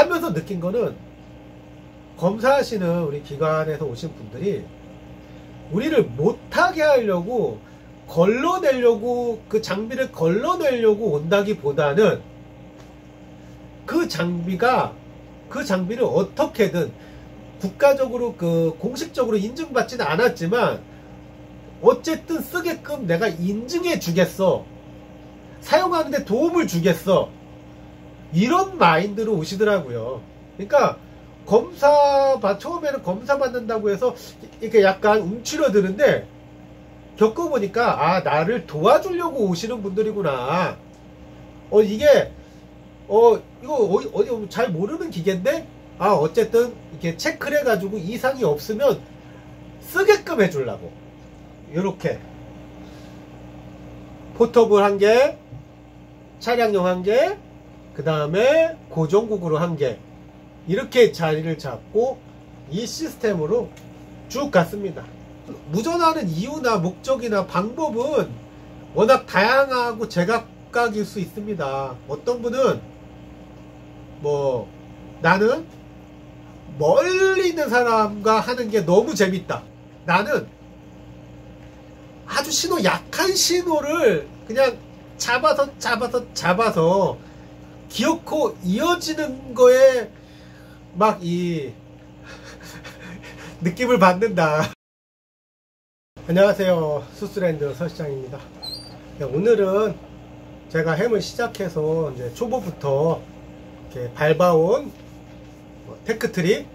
하면서 느낀 거는 검사하시는 우리 기관에서 오신 분들이 우리를 못하게 하려고 걸러내려고 그 장비를 걸러내려고 온다기보다는 그 장비를 어떻게든 국가적으로 그 공식적으로 인증받지는 않았지만 어쨌든 쓰게끔 내가 인증해 주겠어, 사용하는데 도움을 주겠어, 이런 마인드로 오시더라고요. 그러니까 처음에는 검사 받는다고 해서 이렇게 약간 움츠러드는데 겪어보니까 아, 나를 도와주려고 오시는 분들이구나. 이게 이거 어디 잘 모르는 기계인데 어쨌든 이렇게 체크를 해가지고 이상이 없으면 쓰게끔 해주려고, 요렇게 포터블 1개, 차량용 1개, 그 다음에 고정국으로 1개, 이렇게 자리를 잡고 이 시스템으로 쭉 갔습니다. 무전하는 이유나 목적이나 방법은 워낙 다양하고 제각각일 수 있습니다. 어떤 분은 나는 멀리 있는 사람과 하는 게 너무 재밌다, 나는 아주 신호 약한 신호를 그냥 잡아서 기어코 이어지는 거에 막 이 느낌을 받는다. 안녕하세요, 수스랜드 서시장입니다. 오늘은 제가 햄을 시작해서 이제 초보부터 이렇게 밟아온 테크트리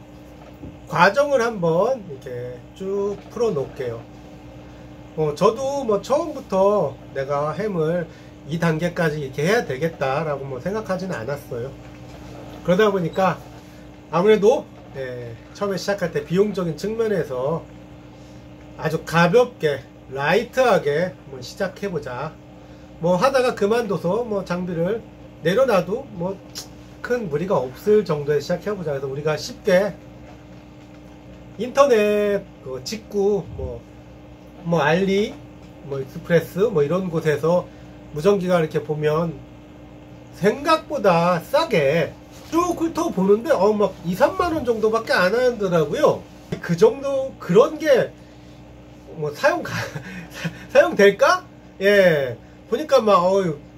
과정을 한번 이렇게 쭉 풀어 놓을게요. 저도 처음부터 내가 햄을 이 단계까지 이렇게 해야 되겠다라고 생각하지는 않았어요. 그러다 보니까 아무래도 처음에 시작할 때 비용적인 측면에서 아주 가볍게 라이트하게 한번 시작해보자, 하다가 그만둬서 장비를 내려놔도 큰 무리가 없을 정도에 시작해보자. 그래서 우리가 쉽게 인터넷 직구 알리 익스프레스 이런 곳에서 무전기가 이렇게 보면 생각보다 싸게 쭉 훑어보는데 막 2, 3만원 정도밖에 안 하더라고요. 그 정도, 그런 게 사용될까? 예, 보니까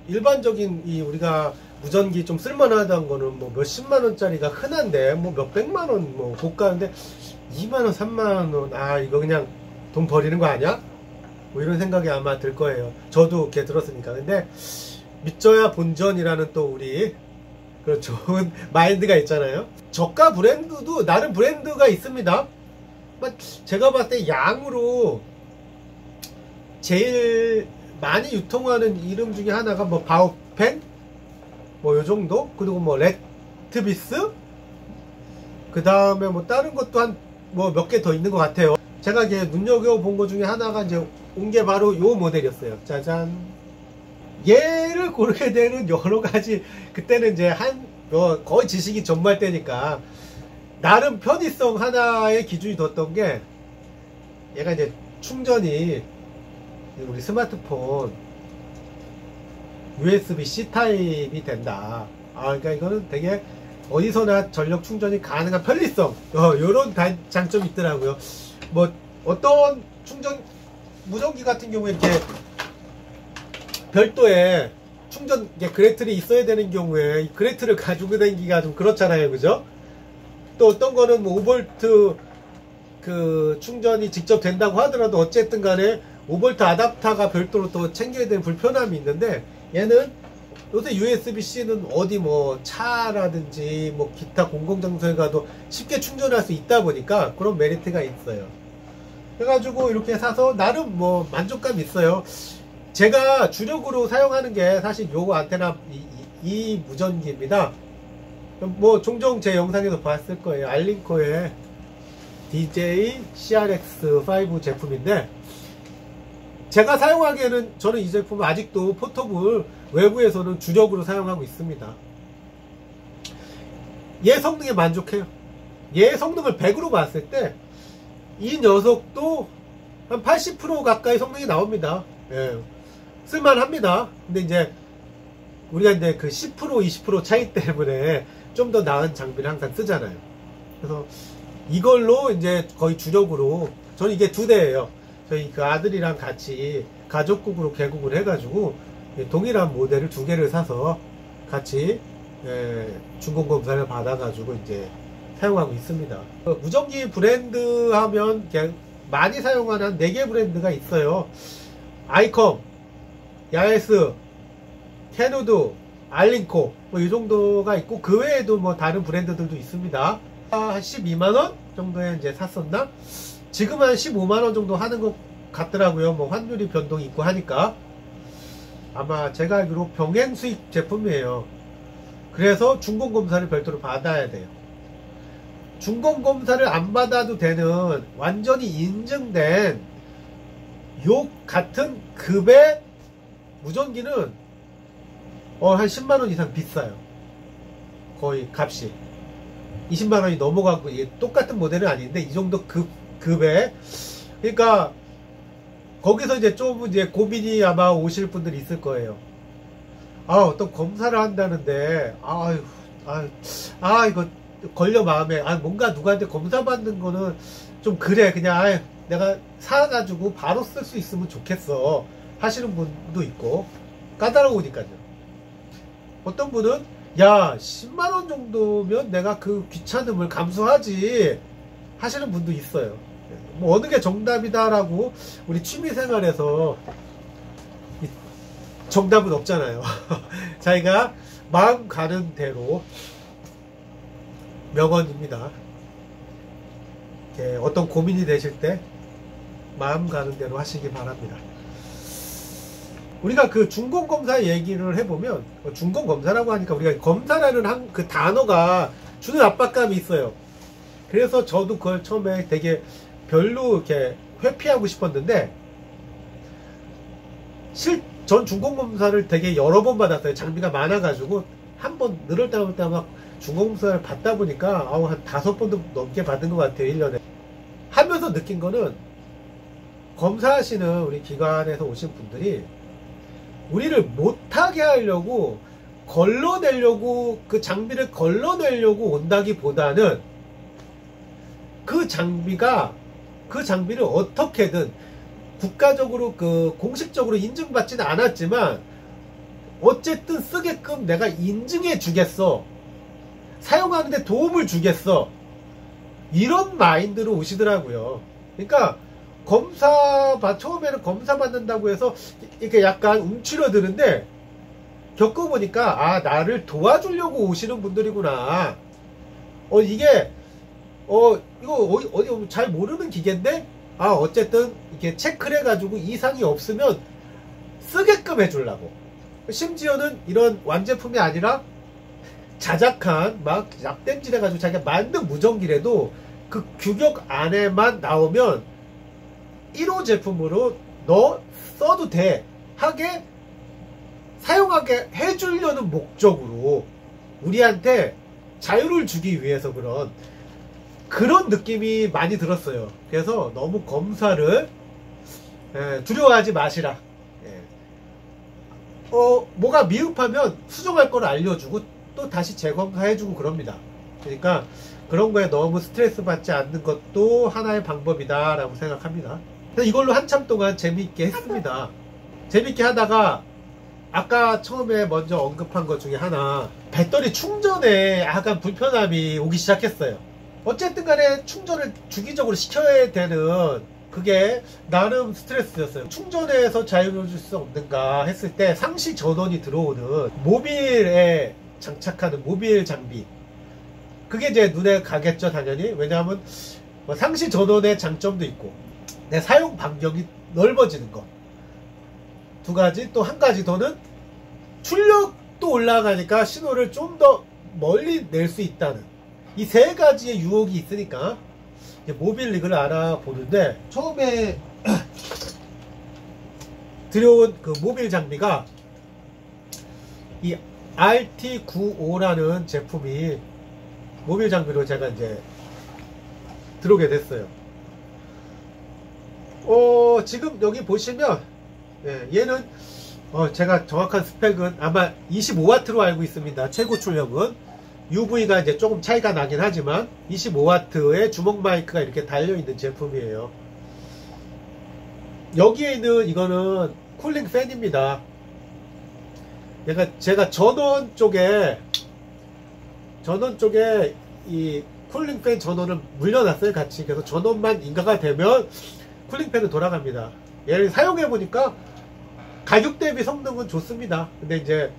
일반적인 우리가 무전기 좀 쓸만하다는 거는 몇십만원짜리가 흔한데 몇백만원 고가인데 2만원 3만원 이거 그냥 돈 버리는 거 아니야? 이런 생각이 아마 들 거예요. 저도 이렇게 들었으니까. 근데 믿져야 본전이라는 또 우리 그런 좋은 마인드가 있잖아요. 저가 브랜드도 나름 브랜드가 있습니다. 제가 봤을 때 양으로 제일 많이 유통하는 이름 중에 하나가 바오펜 요 정도, 그리고 레트비스, 그 다음에 다른 것도 한 몇 개 더 있는 것 같아요. 제가 이제 눈여겨본 것 중에 하나가 이제 온 게 바로 요 모델이었어요. 짜잔. 얘를 고르게 되는 여러 가지, 그때는 이제 거의 지식이 전무할 때니까 나름 편의성 하나의 기준이 뒀던 게, 얘가 이제 충전이 우리 스마트폰 USB-C 타입이 된다. 그러니까 이거는 되게 어디서나 전력 충전이 가능한 편리성, 요런 장점이 있더라고요. 어떤 무전기 같은 경우에 이렇게 별도의 충전 그레이틀이 있어야 되는 경우에 이 그레이틀을 가지고 다니기가 좀 그렇잖아요, 그죠? 또 어떤 거는 5V 그 충전이 직접 된다고 하더라도 어쨌든 간에 5V 아답터가 별도로 또 챙겨야 되는 불편함이 있는데, 얘는 요새 USB-C는 어디 차라든지 기타 공공장소에 가도 쉽게 충전할 수 있다 보니까 그런 메리트가 있어요. 그래가지고 이렇게 사서 나름 만족감이 있어요. 제가 주력으로 사용하는 게 사실 요 안테나 이 무전기입니다. 종종 제 영상에서 봤을 거예요. 알링코의 DJ CRX5 제품인데, 제가 사용하기에는 저는 이 제품을 아직도 포터블 외부에서는 주력으로 사용하고 있습니다. 얘 성능에 만족해요. 얘 성능을 100으로 봤을 때 이 녀석도 한 80% 가까이 성능이 나옵니다. 예, 쓸만합니다. 근데 이제 우리가 이제 그 10% 20% 차이 때문에 좀 더 나은 장비를 항상 쓰잖아요. 그래서 이걸로 이제 거의 주력으로, 저는 이게 2대예요. 저희 그 아들이랑 같이 가족국으로 개국을 해가지고 동일한 모델을 2개를 사서 같이 중공검사를 받아가지고 이제 사용하고 있습니다. 무전기 브랜드 하면 많이 사용하는 4개 브랜드가 있어요. 아이컴, 야에스, 캐누드, 알링코 뭐 이 정도가 있고, 그 외에도 뭐 다른 브랜드들도 있습니다. 한 12만원 정도에 이제 샀었나? 지금 한 15만원 정도 하는 것 같더라고요. 뭐 환율이 변동이 있고 하니까. 아마 제가 알기로 병행 수입 제품이에요. 그래서 중공검사를 별도로 받아야 돼요. 중공검사를 안 받아도 되는 완전히 인증된 요 같은 급의 무전기는 한 10만원 이상 비싸요. 거의 값이 20만원이 넘어가고, 이게 똑같은 모델은 아닌데 이 정도 급에, 그러니까 거기서 이제 좀 이제 고민이 아마 오실 분들이 있을 거예요. 어떤 검사를 한다는데 이거 걸려 마음에, 뭔가 누구한테 검사 받는 거는 좀 그래, 그냥 내가 사가지고 바로 쓸 수 있으면 좋겠어 하시는 분도 있고, 까다로우니까요. 어떤 분은 야 10만원 정도면 내가 그 귀찮음을 감수하지 하시는 분도 있어요. 뭐 어느 게 정답이다라고 우리 취미생활에서 정답은 없잖아요. 자기가 마음 가는 대로 명언입니다. 어떤 고민이 되실 때 마음 가는 대로 하시기 바랍니다. 우리가 그 중공검사 얘기를 해보면, 중공검사라고 하니까 우리가 검사라는 그 단어가 주는 압박감이 있어요. 그래서 저도 그걸 처음에 되게 별로 이렇게 회피하고 싶었는데, 전 중공검사를 되게 여러 번 받았어요. 장비가 많아가지고 한 번 늘을 때마다 막 중공검사를 받다 보니까 한 5번도 넘게 받은 것 같아요. 1년에 하면서 느낀 거는, 검사하시는 우리 기관에서 오신 분들이 우리를 못하게 하려고 걸러내려고, 그 장비를 걸러내려고 온다기보다는 그 장비를 어떻게든 국가적으로 공식적으로 인증받지는 않았지만 어쨌든 쓰게끔 내가 인증해 주겠어, 사용하는데 도움을 주겠어, 이런 마인드로 오시더라고요. 그러니까 처음에는 검사 받는다고 해서 이렇게 약간 움츠러드는데, 겪어보니까 나를 도와주려고 오시는 분들이구나. 이게 이거 어디 잘 모르는 기계인데 어쨌든 이렇게 체크를 해가지고 이상이 없으면 쓰게끔 해주려고. 심지어는 이런 완제품이 아니라 자작한 막 납땜질 해가지고 자기가 만든 무전기라도 그 규격 안에만 나오면 1호 제품으로 너 써도 돼 하게 사용하게 해주려는 목적으로 우리한테 자유를 주기 위해서 그런 느낌이 많이 들었어요. 그래서 너무 검사를 두려워하지 마시라. 뭐가 미흡하면 수정할 걸 알려주고 또 다시 재검사해주고 그럽니다. 그러니까 그런 거에 너무 스트레스 받지 않는 것도 하나의 방법이다 라고 생각합니다. 그래서 이걸로 한참 동안 재미있게 했습니다. 재미있게 하다가 아까 처음에 먼저 언급한 것 중에 하나, 배터리 충전에 약간 불편함이 오기 시작했어요. 어쨌든 간에 충전을 주기적으로 시켜야 되는 그게 나름 스트레스였어요. 충전해서 자유를 줄 수 없는가 했을 때 상시 전원이 들어오는 모빌에 장착하는 모빌 장비, 그게 이제 눈에 가겠죠 당연히. 왜냐하면 상시 전원의 장점도 있고 내 사용 반경이 넓어지는 거, 2가지, 또 1가지 더는 출력도 올라가니까 신호를 좀 더 멀리 낼 수 있다는 이 3가지의 유혹이 있으니까 모빌 리그를 알아보는데, 처음에 들여온 그 모빌 장비가 이 RT95라는 제품이 모빌 장비로 제가 이제 들어오게 됐어요. 지금 여기 보시면 얘는 제가 정확한 스펙은 아마 25W로 알고 있습니다. 최고 출력은. UV가 이제 조금 차이가 나긴 하지만 25W의 주먹 마이크가 이렇게 달려있는 제품이에요. 여기에 있는 이거는 쿨링 팬입니다. 제가 전원 쪽에 이 쿨링 팬 전원을 물려놨어요, 같이. 그래서 전원만 인가가 되면 쿨링 팬은 돌아갑니다. 얘를 사용해보니까 가격 대비 성능은 좋습니다. 근데 이제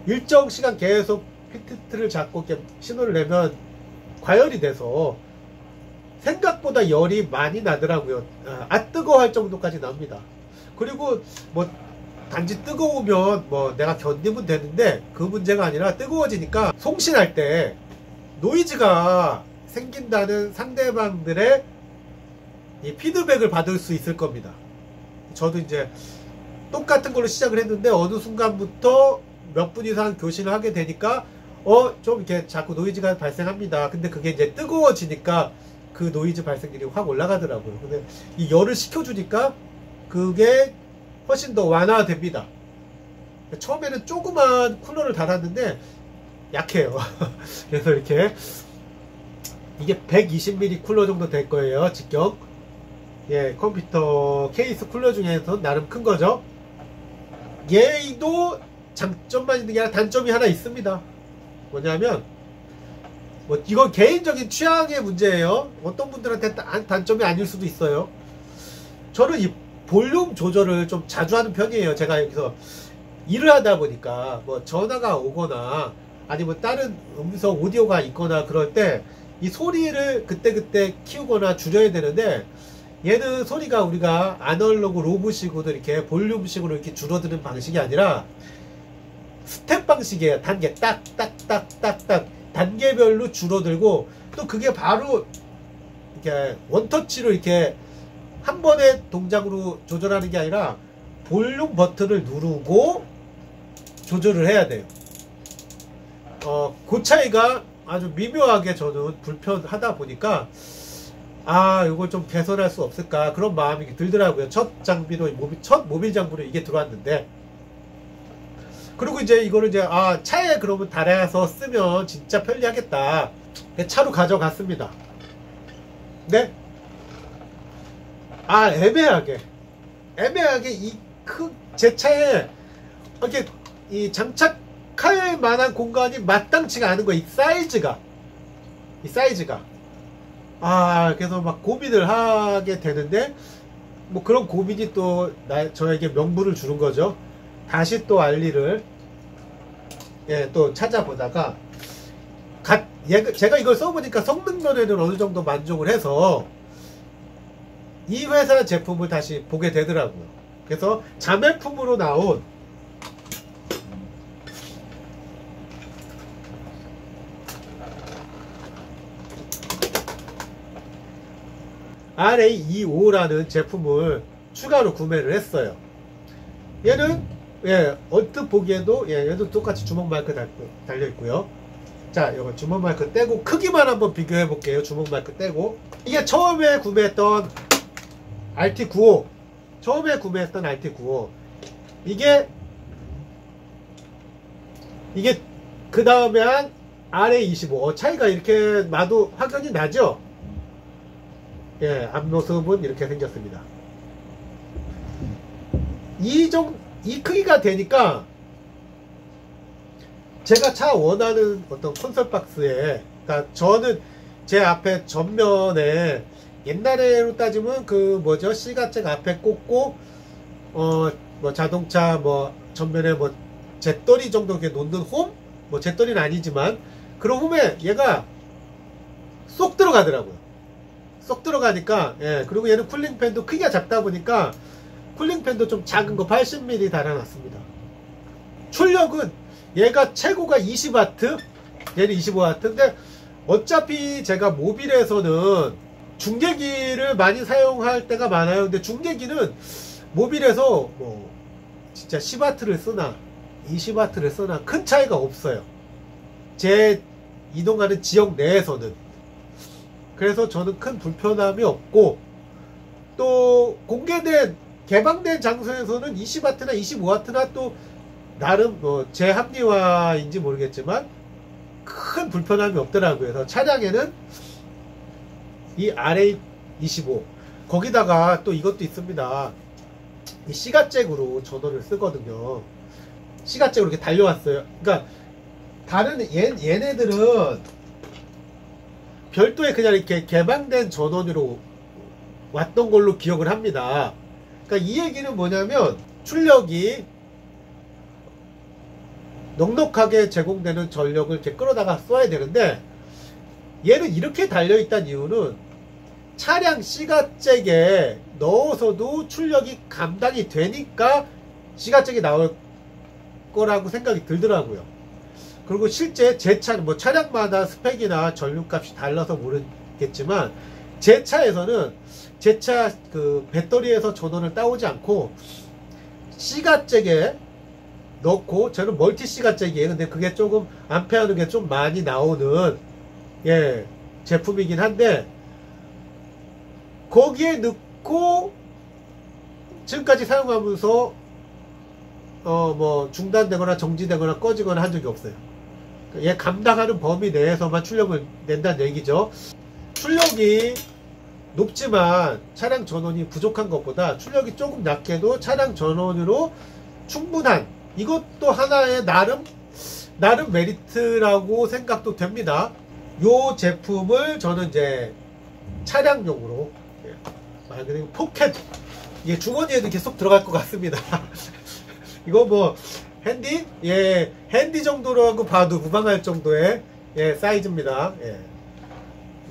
일정 시간 계속 피트를 잡고 이렇게 신호를 내면 과열이 돼서 생각보다 열이 많이 나더라고요. 뜨거워할 정도까지 납니다. 그리고 뭐 단지 뜨거우면 뭐 내가 견디면 되는데 그 문제가 아니라 뜨거워지니까 송신할 때 노이즈가 생긴다는 상대방들의 이 피드백을 받을 수 있을 겁니다. 저도 이제 똑같은 걸로 시작을 했는데 어느 순간부터 몇 분 이상 교신을 하게 되니까 좀 이렇게 자꾸 노이즈가 발생합니다. 근데 그게 이제 뜨거워지니까 그 노이즈 발생률이 확 올라가더라고요. 근데 이 열을 식혀주니까 그게 훨씬 더 완화됩니다. 처음에는 조그만 쿨러를 달았는데 약해요. 그래서 이렇게 이게 120mm 쿨러 정도 될 거예요. 직경. 예, 컴퓨터 케이스 쿨러 중에서 나름 큰 거죠. 얘도 장점만 있는 게 아니라 단점이 하나 있습니다. 뭐냐면 뭐 이건 개인적인 취향의 문제예요. 어떤 분들한테 단점이 아닐 수도 있어요. 저는 이 볼륨 조절을 좀 자주 하는 편이에요. 제가 여기서 일을 하다 보니까 뭐 전화가 오거나 아니면 다른 음성 오디오가 있거나 그럴 때 이 소리를 그때그때 키우거나 줄여야 되는데 얘는 소리가 우리가 아날로그 로브식으로 이렇게 볼륨식으로 이렇게 줄어드는 방식이 아니라 스텝 방식이에요. 단계 딱딱딱딱딱 단계별로 줄어들고 또 그게 바로 이렇게 원터치로 이렇게 한 번의 동작으로 조절하는 게 아니라 볼륨 버튼을 누르고 조절을 해야 돼요. 그 차이가 아주 미묘하게 저는 불편하다 보니까 이걸 좀 개선할 수 없을까 그런 마음이 들더라고요. 첫 모빌 장비로 이게 들어왔는데 그리고 이제 이거를 이제 차에 그러면 달아서 쓰면 진짜 편리하겠다. 차로 가져갔습니다. 네? 애매하게 제 차에 이렇게 이 장착할 만한 공간이 마땅치가 않은 거예요. 이 사이즈가 그래서 막 고민을 하게 되는데 뭐 그런 고민이 또 저에게 명분을 주는 거죠. 다시 또 알리를 또 찾아보다가 제가 이걸 써보니까 성능 면에는 어느 정도 만족을 해서 이 회사 제품을 다시 보게 되더라고요. 그래서 자매품으로 나온 RA25라는 제품을 추가로 구매를 했어요. 얘는 얼핏 보기에도 얘도 똑같이 주먹 마이크 달려 있고요. 자, 이거 주먹 마이크 떼고 크기만 한번 비교해 볼게요. 주먹 마이크 떼고 이게 처음에 구매했던 RT95 이게 그 다음에 한 RA25 차이가 이렇게 나도 확연히 나죠. 앞모습은 이렇게 생겼습니다. 이 크기가 되니까 제가 원하는 어떤 콘솔 박스에, 그러니까 저는 제 앞에 전면에 옛날에로 따지면 C가책 앞에 꽂고 뭐 자동차 뭐 전면에 뭐 잿더리 정도 이렇게 놓는 홈? 뭐 잿더리는 아니지만 그런 홈에 얘가 쏙 들어가더라고요. 쏙 들어가니까 그리고 얘는 쿨링팬도 크기가 작다 보니까 쿨링팬도 좀 작은 거 80mm 달아놨습니다. 출력은 얘가 최고가 20W, 얘는 25W. 근데 어차피 제가 모빌에서는 중계기를 많이 사용할 때가 많아요. 근데 중계기는 모빌에서 뭐 진짜 10W를 쓰나 20W를 쓰나 큰 차이가 없어요. 제 이동하는 지역 내에서는. 그래서 저는 큰 불편함이 없고, 또 개방된 장소에서는 20W나 25W나 또 나름 제 합리화인지 모르겠지만 큰 불편함이 없더라고요. 그래서 차량에는 이 RA25 거기다가 또 이것도 있습니다. 이 시가잭으로 전원을 쓰거든요. 시가잭으로 이렇게 달려왔어요. 그러니까 다른 얘네들은 별도의 그냥 이렇게 개방된 전원으로 왔던 걸로 기억을 합니다. 그러니까 이 얘기는 뭐냐면 출력이 넉넉하게 제공되는 전력을 이렇게 끌어다가 써야 되는데 얘는 이렇게 달려있다는 이유는 차량 시가잭에 넣어서도 출력이 감당이 되니까 시가잭이 나올 거라고 생각이 들더라고요. 그리고 실제 제 차, 뭐 차량마다 스펙이나 전류값이 달라서 모르겠지만 제 차에서는 제 차 그 배터리에서 전원을 따오지 않고 시가잭에 넣고, 저는 멀티 시가잭이에요. 근데 그게 조금 암페어는 게 좀 많이 나오는 예 제품이긴 한데 거기에 넣고 지금까지 사용하면서 뭐 중단되거나 정지되거나 꺼지거나 한 적이 없어요. 얘 감당하는 범위 내에서만 출력을 낸다는 얘기죠. 출력이 높지만 차량 전원이 부족한 것보다 출력이 조금 낮게도 차량 전원으로 충분한, 이것도 하나의 나름 메리트라고 생각도 됩니다. 요 제품을 저는 이제 차량용으로 말 그대로 포켓, 이게 주머니에도 계속 들어갈 것 같습니다. 이거 뭐 핸디? 예, 핸디 정도라고 봐도 무방할 정도의 예, 사이즈입니다. 예.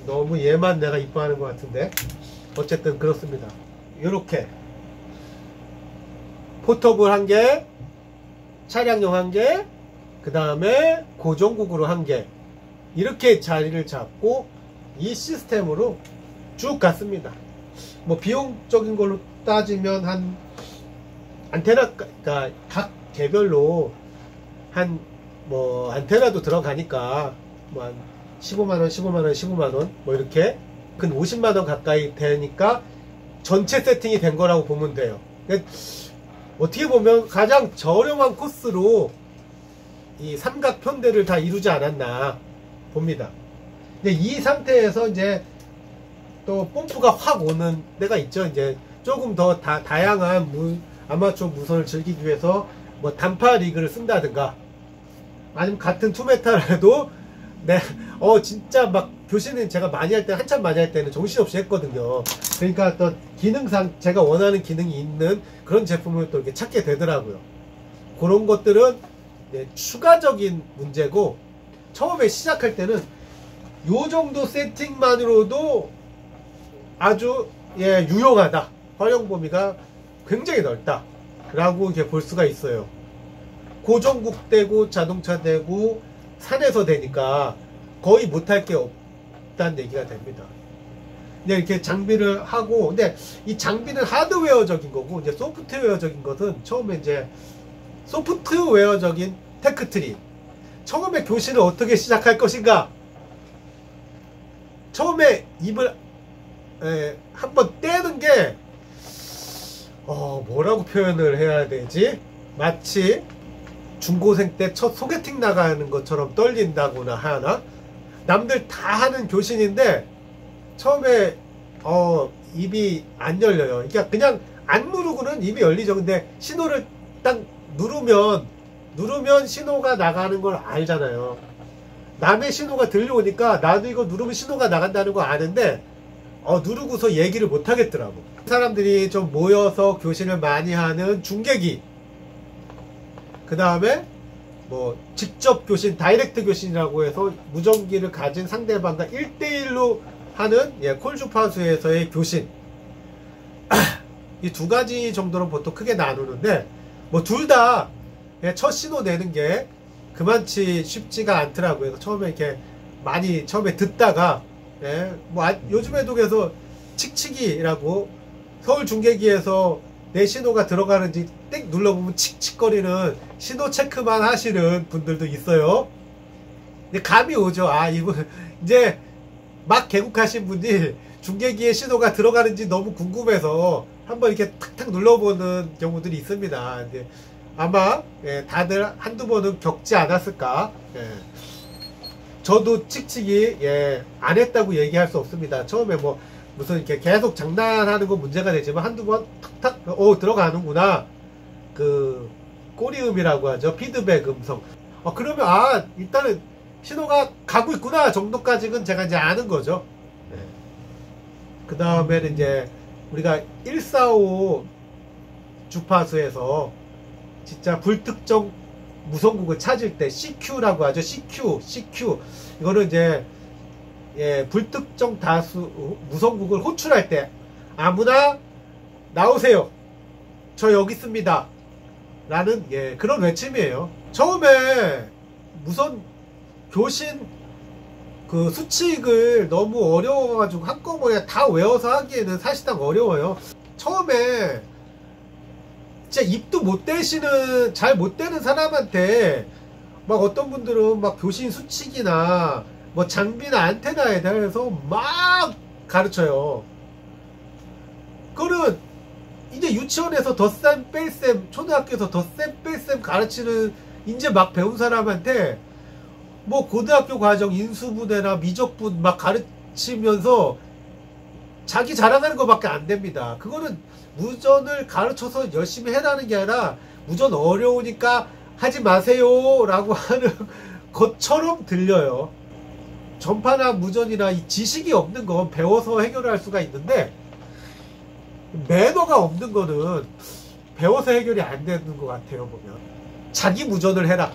너무 얘만 내가 이뻐하는 것 같은데 어쨌든 그렇습니다. 요렇게 포터블 1개, 차량용 1개, 그 다음에 고정국으로 1개, 이렇게 자리를 잡고 이 시스템으로 쭉 갔습니다. 뭐 비용적인 걸로 따지면 한 안테나, 그러니까 각 개별로 한 뭐 안테나도 들어가니까 뭐 한 15만원, 15만원, 15만원 뭐 이렇게 근 50만원 가까이 되니까 전체 세팅이 된 거라고 보면 돼요. 어떻게 보면 가장 저렴한 코스로 이 삼각 편대를 다 이루지 않았나 봅니다. 근데 이 상태에서 이제 또 뽐프가 확 오는 데가 있죠. 이제 조금 더 다양한 아마추어 무선을 즐기기 위해서 뭐 단파 리그를 쓴다든가 아니면 같은 투메탈에도 네, 진짜 막 교신은 제가 많이 할 때, 한참 많이 할 때는 정신없이 했거든요. 그러니까 어떤 기능상 제가 원하는 기능이 있는 그런 제품을 또 이렇게 찾게 되더라고요. 그런 것들은 네, 추가적인 문제고, 처음에 시작할 때는 요 정도 세팅만으로도 아주 예, 유용하다. 활용 범위가 굉장히 넓다. 라고 이렇게 볼 수가 있어요. 고정국 되고 자동차 되고 산에서 되니까 거의 못할 게 없다는 얘기가 됩니다. 그냥 이렇게 장비를 하고, 근데 이 장비는 하드웨어적인 거고, 이제 소프트웨어적인 것은 처음에 이제 소프트웨어적인 테크트리. 처음에 교신을 어떻게 시작할 것인가? 처음에 입을 한번 떼는 게 뭐라고 표현을 해야 되지? 마치 중고생 때 첫 소개팅 나가는 것처럼 떨린다거나 하나? 남들 다 하는 교신인데 처음에 입이 안 열려요. 그러니까 그냥 안 누르고는 입이 열리죠. 근데 신호를 딱 누르면 신호가 나가는 걸 알잖아요. 남의 신호가 들려오니까 나도 이거 누르면 신호가 나간다는 거 아는데 누르고서 얘기를 못 하겠더라고. 사람들이 좀 모여서 교신을 많이 하는 중계기, 그 다음에 뭐 직접 교신, 다이렉트 교신이라고 해서 무전기를 가진 상대방과 1대1로 하는 콜주파수에서의 교신, 이 두 가지 정도로 보통 크게 나누는데 뭐 둘 다 첫 신호 내는 게 그만치 쉽지가 않더라고요. 처음에 이렇게 많이 처음에 듣다가 뭐 요즘에도 그래서 칙칙이라고 서울 중계기에서 내 신호가 들어가는지 띡 눌러보면 칙칙거리는 신호 체크만 하시는 분들도 있어요. 근데 감이 오죠. 이분 이제 막 개국하신 분이 중계기에 신호가 들어가는지 너무 궁금해서 한번 이렇게 탁탁 눌러보는 경우들이 있습니다. 근데 아마 다들 한두 번은 겪지 않았을까. 저도 칙칙이 안 했다고 얘기할 수 없습니다. 처음에 뭐 무슨 이렇게 계속 장난하는 건 문제가 되지만 한두 번 탁탁 들어가는구나. 그 꼬리음이라고 하죠. 피드백 음성. 그러면 일단은 신호가 가고 있구나 정도까지는 제가 이제 아는 거죠. 그 다음에는 이제 우리가 145 주파수에서 진짜 불특정 무선국을 찾을 때 CQ라고 하죠. CQ 이거는 이제 불특정 다수 무선국을 호출할 때 아무나 나오세요. 저 여기 있습니다. 라는 그런 외침이에요. 처음에 무선 교신 그 수칙을 너무 어려워가지고 한꺼번에 다 외워서 하기에는 사실상 어려워요. 처음에 진짜 입도 못 대시는 잘 못 대는 사람한테 막 어떤 분들은 막 교신 수칙이나 뭐 장비나 안테나에 대해서 막 가르쳐요. 그거는 이제 유치원에서 덧셈 뺄셈, 초등학교에서 덧셈 뺄셈 가르치는 이제 막 배운 사람한테 뭐 고등학교 과정 인수분해나 미적분 막 가르치면서 자기 자랑하는 것밖에 안 됩니다. 그거는 무전을 가르쳐서 열심히 해라는 게 아니라 무전 어려우니까 하지 마세요 라고 하는 것처럼 들려요. 전파나 무전이나 이 지식이 없는 건 배워서 해결할 수가 있는데 매너가 없는 거는 배워서 해결이 안 되는 것 같아요. 보면 자기 무전을 해라.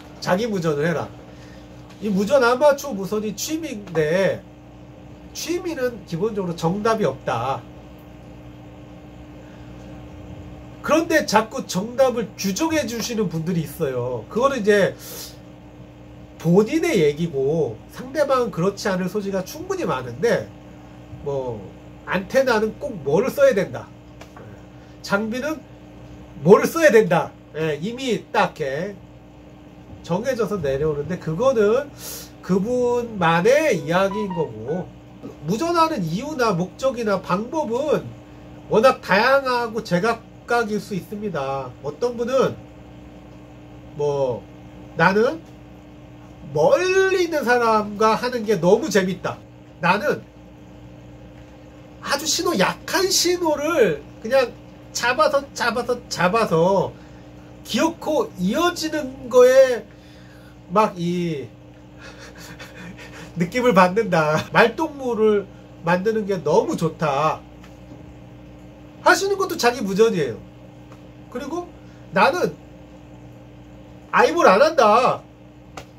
이 무전 아마추어 무선이 취미인데 취미는 기본적으로 정답이 없다. 그런데 자꾸 정답을 규정해 주시는 분들이 있어요. 그거는 이제 본인의 얘기고 상대방은 그렇지 않을 소지가 충분히 많은데 뭐 안테나는 꼭 뭐를 써야 된다. 장비는 뭐를 써야 된다. 이미 딱 정해져서 내려오는데 그거는 그분만의 이야기인 거고 무전하는 이유나 목적이나 방법은 워낙 다양하고 제각각일 수 있습니다. 어떤 분은 뭐 나는 멀리 있는 사람과 하는 게 너무 재밌다. 나는 아주 신호 약한 신호를 그냥 잡아서 기어코 이어지는 거에 막 이 느낌을 받는다. 말동무를 만드는 게 너무 좋다. 하시는 것도 자기 무전이에요. 그리고 나는 아이볼 안 한다.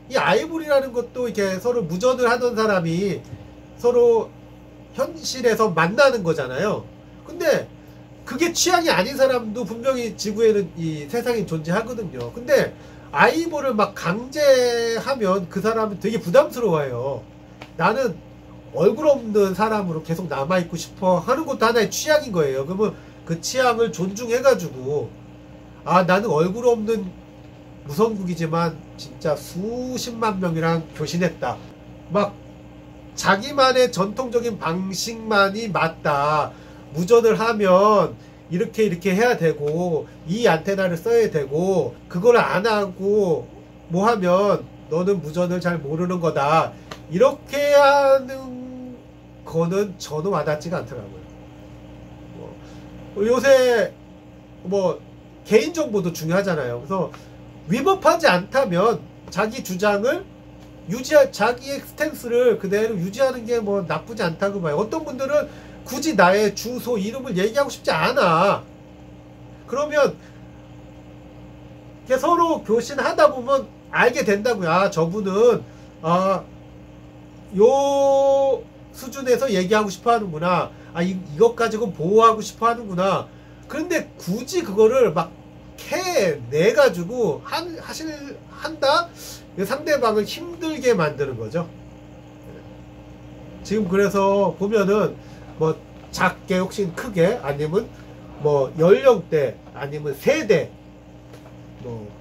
이 아이볼이라는 것도 이렇게 서로 무전을 하던 사람이 서로 현실에서 만나는 거잖아요. 근데 그게 취향이 아닌 사람도 분명히 지구에는 이 세상에 존재하거든요. 근데 아이볼을 막 강제하면 그 사람은 되게 부담스러워해요. 나는 얼굴 없는 사람으로 계속 남아있고 싶어 하는 것도 하나의 취향인 거예요. 그러면 그 취향을 존중해가지고 나는 얼굴 없는 무선국이지만 진짜 수십만 명이랑 교신했다. 막 자기만의 전통적인 방식만이 맞다. 무전을 하면 이렇게 해야 되고 이 안테나를 써야 되고 그걸 안 하고 뭐 하면 너는 무전을 잘 모르는 거다. 이렇게 하는 거는 저는 와닿지가 않더라고요. 요새 뭐 개인정보도 중요하잖아요. 그래서 위법하지 않다면 자기 주장을 자기의 스탠스를 그대로 유지하는 게 뭐 나쁘지 않다고 봐요. 어떤 분들은 굳이 나의 주소, 이름을 얘기하고 싶지 않아. 그러면 서로 교신하다 보면 알게 된다고요. 저분은 요 수준에서 얘기하고 싶어 하는구나. 이것 가지고 보호하고 싶어 하는구나. 그런데 굳이 그거를 막 내가지고 한다? 상대방을 힘들게 만드는 거죠. 지금 그래서 보면은 뭐 작게 혹시 크게 아니면 뭐 연령대 아니면 세대 뭐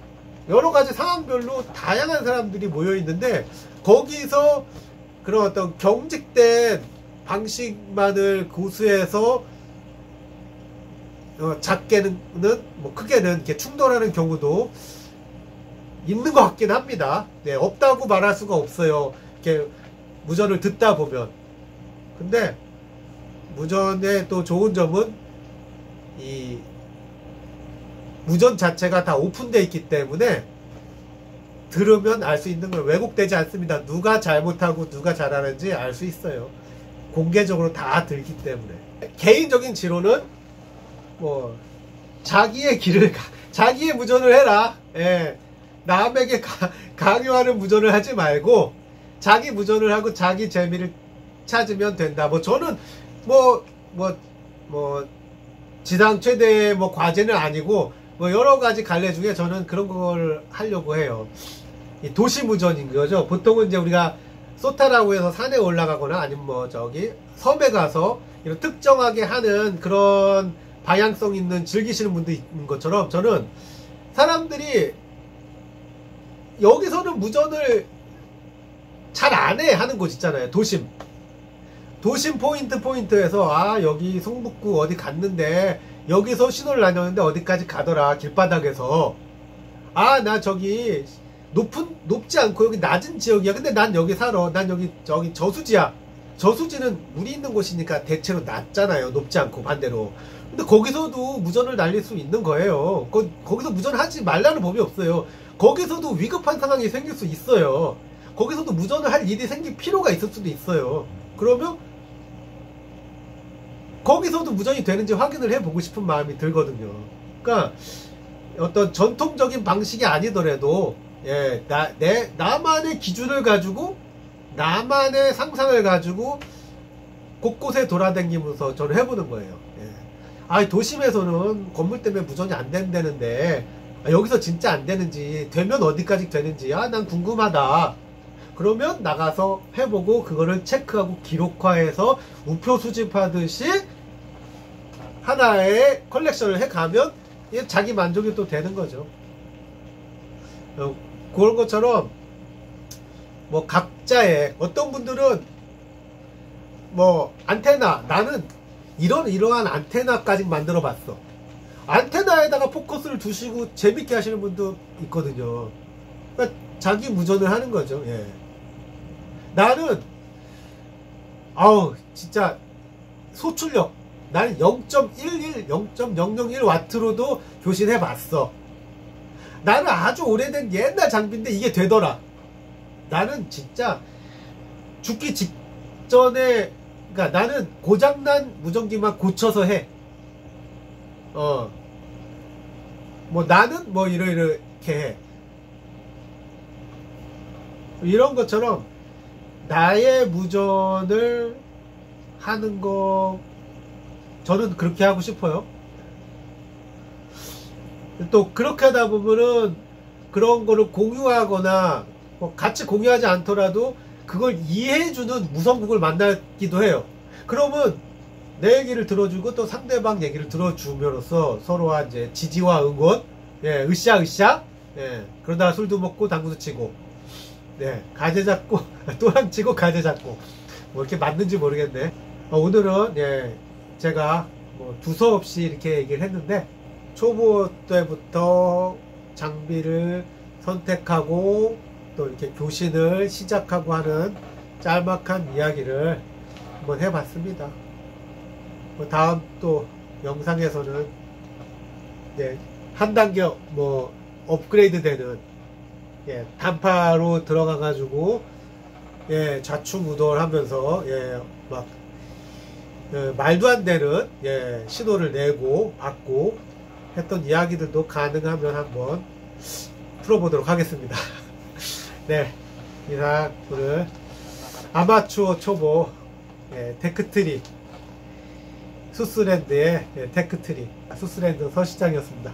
여러 가지 상황별로 다양한 사람들이 모여 있는데 거기서 그런 어떤 경직된 방식만을 고수해서 작게는 뭐 크게는 이렇게 충돌하는 경우도 있는 것 같긴 합니다. 네, 없다고 말할 수가 없어요. 이렇게 무전을 듣다 보면. 근데 무전의 또 좋은 점은 이 무전 자체가 다 오픈되어 있기 때문에 들으면 알 수 있는 걸 왜곡되지 않습니다. 누가 잘못하고 누가 잘하는지 알 수 있어요. 공개적으로 다 들기 때문에. 개인적인 지론은 뭐 자기의 길을 자기의 무전을 해라. 예. 남에게 강요하는 무전을 하지 말고 자기 무전을 하고 자기 재미를 찾으면 된다. 뭐 저는 지상 최대의 뭐 과제는 아니고 뭐 여러 가지 갈래 중에 저는 그런 걸 하려고 해요. 이 도시 무전인 거죠. 보통은 이제 우리가 소타라고 해서 산에 올라가거나 아니면 뭐 저기 섬에 가서 이런 특정하게 하는 그런 방향성 있는 즐기시는 분도 있는 것처럼 저는 사람들이 여기서는 무전을 잘 안 해 하는 곳 있잖아요. 도심 포인트에서 아 여기 성북구 어디 갔는데 여기서 신호를 나눴는데 어디까지 가더라 길바닥에서 아 나 저기 높지 않고 여기 낮은 지역이야. 근데 난 여기 살아. 난 여기 저기 저수지야. 저수지는 물이 있는 곳이니까 대체로 낮잖아요. 높지 않고 반대로. 근데 거기서도 무전을 날릴 수 있는 거예요. 거기서 무전하지 말라는 법이 없어요. 거기서도 위급한 상황이 생길 수 있어요. 거기서도 무전을 할 일이 생길 필요가 있을 수도 있어요. 그러면 거기서도 무전이 되는지 확인을 해보고 싶은 마음이 들거든요. 그러니까 어떤 전통적인 방식이 아니더라도 예, 나만의 기준을 가지고 나만의 상상을 가지고 곳곳에 돌아다니면서 저는 해보는 거예요. 예. 아 도심에서는 건물 때문에 무전이 안 된다는데 여기서 진짜 안 되는지 되면 어디까지 되는지 아 난 궁금하다. 그러면 나가서 해보고 그거를 체크하고 기록화해서 우표 수집하듯이 하나의 컬렉션을 해가면 자기 만족이 또 되는 거죠. 그런 것처럼 뭐 각자의 어떤 분들은 뭐 안테나 나는 이러한 안테나까지 만들어 봤어. 안테나에다가 포커스를 두시고 재밌게 하시는 분도 있거든요. 그러니까 자기 무전을 하는 거죠. 예. 나는 진짜 소출력 나는 0.11, 0.001와트로도 교신해 봤어. 나는 아주 오래된 옛날 장비인데 이게 되더라. 나는 진짜 죽기 직전에 그러니까 나는 고장난 무전기만 고쳐서 해. 뭐 나는 뭐 이렇게 해. 이런 것처럼 나의 무전을 하는 거 저는 그렇게 하고 싶어요. 또 그렇게 하다 보면은 그런 거를 공유하거나 뭐 같이 공유하지 않더라도 그걸 이해해주는 무선국을 만나기도 해요. 그러면 내 얘기를 들어주고 또 상대방 얘기를 들어줌으로써 서로와 이제 지지와 응원, 예, 으쌰, 예, 그러다가 술도 먹고 당구도 치고, 네, 가재 잡고, 또랑 치고 가재 잡고, 뭐 이렇게 맞는지 모르겠네. 오늘은, 예, 제가 뭐 두서없이 이렇게 얘기를 했는데, 초보 때부터 장비를 선택하고, 또 이렇게 교신을 시작하고 하는 짤막한 이야기를 한번 해봤습니다. 다음 또 영상에서는 예, 한 단계 뭐 업그레이드 되는 예, 단파로 들어가 가지고 예, 좌충우돌 하면서 예, 막 말도 안 되는 예, 신호를 내고 받고 했던 이야기들도 가능하면 한번 풀어보도록 하겠습니다. 네, 이상 오늘 아마추어 초보 예, 테크트리 수스랜드의 테크트리 수스랜드 서시장이었습니다.